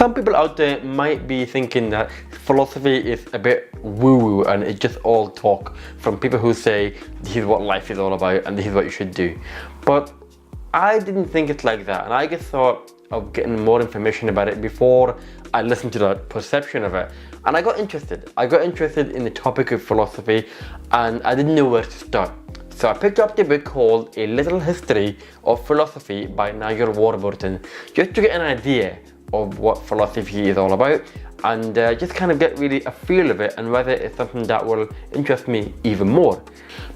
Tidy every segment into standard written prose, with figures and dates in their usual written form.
Some people out there might be thinking that philosophy is a bit woo-woo and it's just all talk from people who say this is what life is all about and this is what you should do. But I didn't think it's like that, and I just thought of getting more information about it before I listened to the perception of it. And I got interested. I got interested in the topic of philosophy and I didn't know where to start. So I picked up the book called A Little History of Philosophy by Nigel Warburton, just to get an idea of what philosophy is all about and just kind of get really a feel of it and whether it's something that will interest me even more.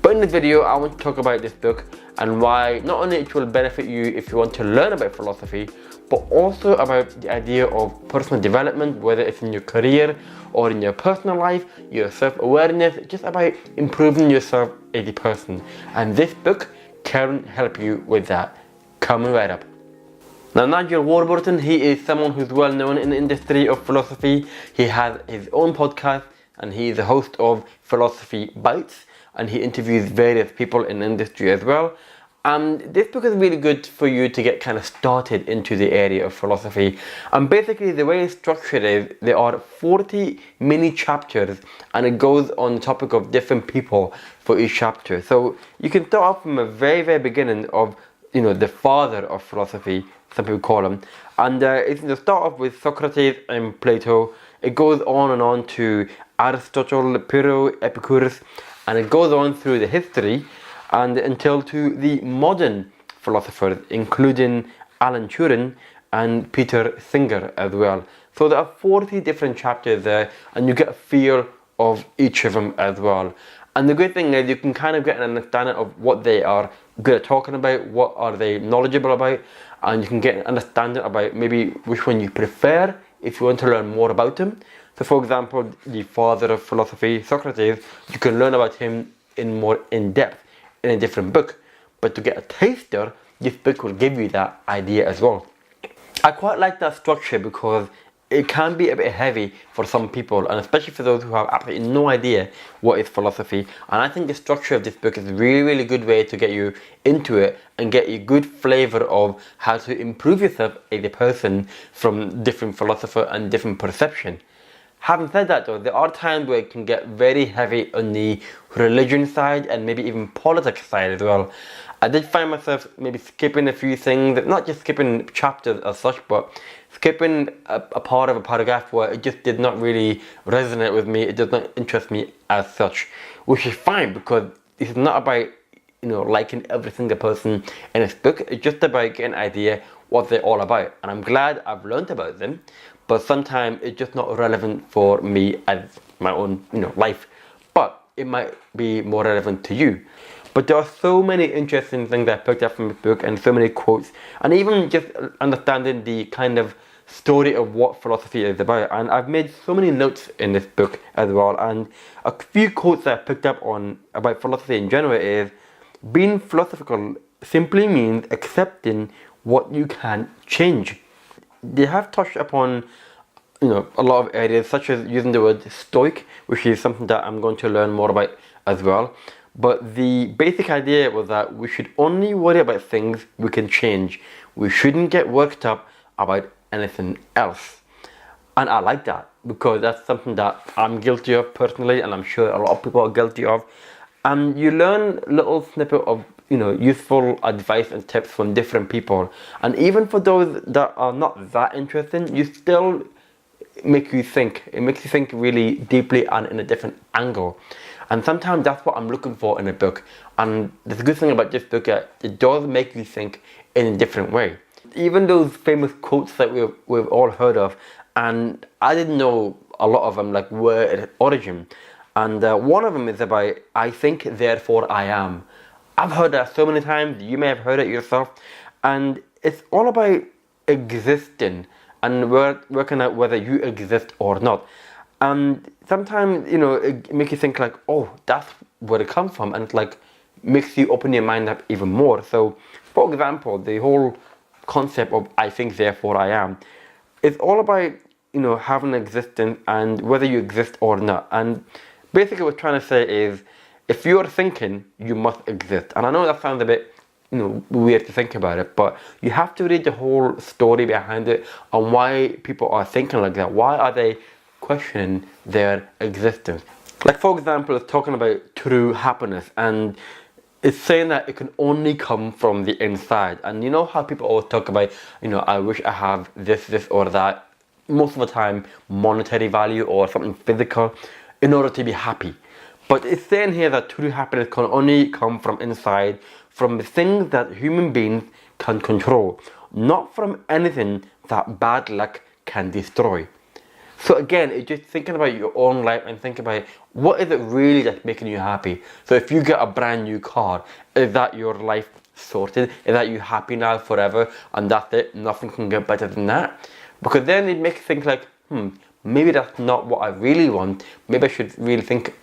But in this video I want to talk about this book and why not only it will benefit you if you want to learn about philosophy, but also about the idea of personal development, whether it's in your career or in your personal life, your self-awareness, just about improving yourself as a person. And this book can help you with that. Coming right up. Now, Nigel Warburton, he is someone who's well known in the industry of philosophy. He has his own podcast and he is the host of Philosophy Bites, and he interviews various people in the industry as well. And this book is really good for you to get kind of started into the area of philosophy. And basically the way it's structured is there are 40 mini chapters and it goes on the topic of different people for each chapter. So you can start off from a very beginning of, the father of philosophy, some people call him. And it's to start off with Socrates and Plato. It goes on and on to Aristotle, Pyrrho, Epicurus, and it goes on through the history and until to the modern philosophers, including Alan Turing and Peter Singer as well. So there are 40 different chapters there and you get a feel of each of them as well. And the great thing is you can kind of get an understanding of what they are good at talking about, what are they knowledgeable about, and you can get an understanding about maybe which one you prefer if you want to learn more about them. So for example, the father of philosophy, Socrates, you can learn about him in depth in a different book, but to get a taster, this book will give you that idea as well. I quite like that structure because it can be a bit heavy for some people, and especially for those who have absolutely no idea what is philosophy. And I think the structure of this book is a really good way to get you into it and get a good flavour of how to improve yourself as a person from different philosopher and different perception. Having said that though, there are times where it can get very heavy on the religion side and maybe even politics side as well. I did find myself maybe skipping a few things, not just skipping chapters as such, but skipping a part of a paragraph where it just did not really resonate with me, it does not interest me as such. Which is fine because it's not about liking every single person in this book, it's just about getting an idea what they're all about. And I'm glad I've learned about them, but sometimes it's just not relevant for me as my own life. But it might be more relevant to you. But there are so many interesting things I picked up from the book and so many quotes, and even just understanding the kind of story of what philosophy is about. And I've made so many notes in this book as well, and a few quotes that I picked up on about philosophy in general is, being philosophical simply means accepting what you can change. They have touched upon a lot of areas, such as using the word stoic, which is something that I'm going to learn more about as well. But the basic idea was that we should only worry about things we can change. We shouldn't get worked up about anything else. And I like that because that's something that I'm guilty of personally, and I'm sure a lot of people are guilty of. And you learn little snippet of useful advice and tips from different people. And even for those that are not that interesting, you still make you think. It makes you think really deeply and in a different angle. And sometimes that's what I'm looking for in a book. And the good thing about this book is it does make you think in a different way. Even those famous quotes that we've all heard of, and I didn't know a lot of them, like where it origin. And one of them is about, I think, therefore I am. I've heard that so many times, you may have heard it yourself. And it's all about existing and working out whether you exist or not. And sometimes, it makes you think like, oh, that's where it comes from. And it like makes you open your mind up even more. So, for example, the whole concept of I think, therefore I am, it's all about, having an existence and whether you exist or not. And basically what we're trying to say is, if you're thinking, you must exist. And I know that sounds a bit, weird to think about it, but you have to read the whole story behind it and why people are thinking like that. Why are they questioning their existence? Like, for example, it's talking about true happiness, and it's saying that it can only come from the inside. And you know how people always talk about, I wish I have this or that, most of the time monetary value or something physical, in order to be happy. But it's saying here that true happiness can only come from inside, from the things that human beings can control, not from anything that bad luck can destroy. So again, it's just thinking about your own life and think about what is it really that's making you happy. So if you get a brand new car, is that your life sorted? Is that you happy now forever and that's it? Nothing can get better than that? Because then it makes you think like, maybe that's not what I really want. Maybe I should really think,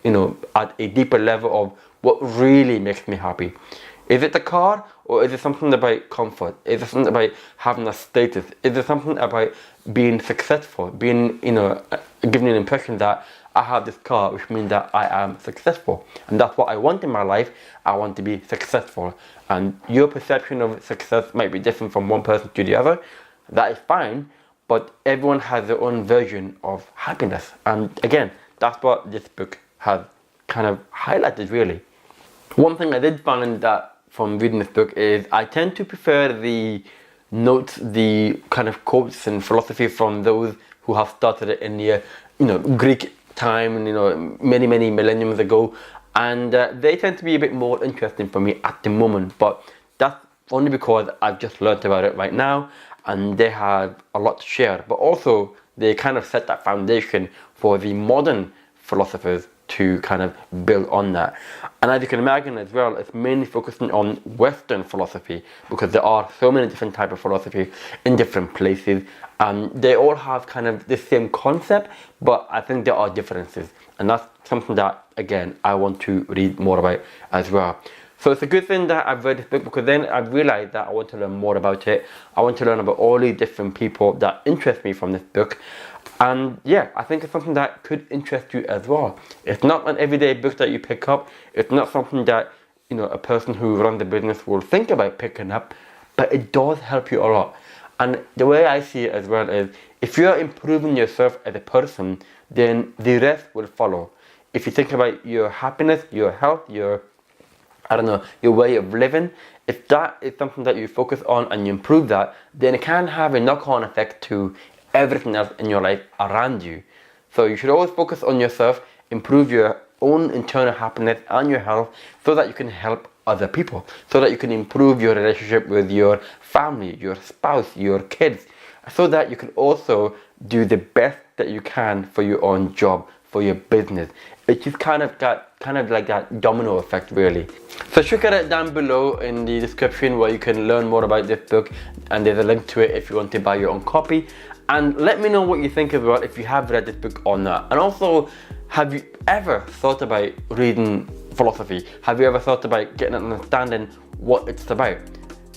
at a deeper level of what really makes me happy. Is it the car, or is it something about comfort? Is it something about having a status? Is it something about being successful? Being, giving an impression that I have this car, which means that I am successful. And that's what I want in my life. I want to be successful. And your perception of success might be different from one person to the other. That is fine, but everyone has their own version of happiness. And again, that's what this book has kind of highlighted, really. One thing I did find that from reading this book is I tend to prefer the notes, the kind of quotes and philosophy from those who have started it in the Greek time, many millenniums ago, and they tend to be a bit more interesting for me at the moment. But that's only because I've just learned about it right now, and they have a lot to share. But also they kind of set that foundation for the modern philosophers to kind of build on that. And as you can imagine as well, it's mainly focusing on Western philosophy, because there are so many different types of philosophy in different places, and they all have kind of the same concept, but I think there are differences, and that's something that, again, I want to read more about as well. So it's a good thing that I've read this book, because then I've realized that I want to learn more about it. I want to learn about all these different people that interest me from this book. And yeah, I think it's something that could interest you as well. It's not an everyday book that you pick up. It's not something that, a person who runs a business will think about picking up, but it does help you a lot. And the way I see it as well is, if you're improving yourself as a person, then the rest will follow. If you think about your happiness, your health, your way of living, if that is something that you focus on and you improve that, then it can have a knock-on effect to everything else in your life around you. So you should always focus on yourself, improve your own internal happiness and your health, so that you can help other people, so that you can improve your relationship with your family, your spouse, your kids, so that you can also do the best that you can for your own job, for your business. It just kind of like that domino effect, really. So check it out down below in the description, where you can learn more about this book, and there's a link to it if you want to buy your own copy. And let me know what you think about if you have read this book or not. And also, have you ever thought about reading philosophy? Have you ever thought about getting an understanding what it's about?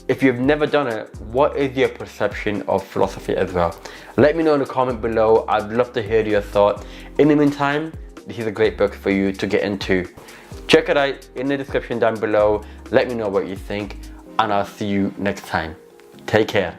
If you've never done it, what is your perception of philosophy as well? Let me know in the comment below. I'd love to hear your thoughts. In the meantime, this is a great book for you to get into. Check it out in the description down below. Let me know what you think, and I'll see you next time. Take care.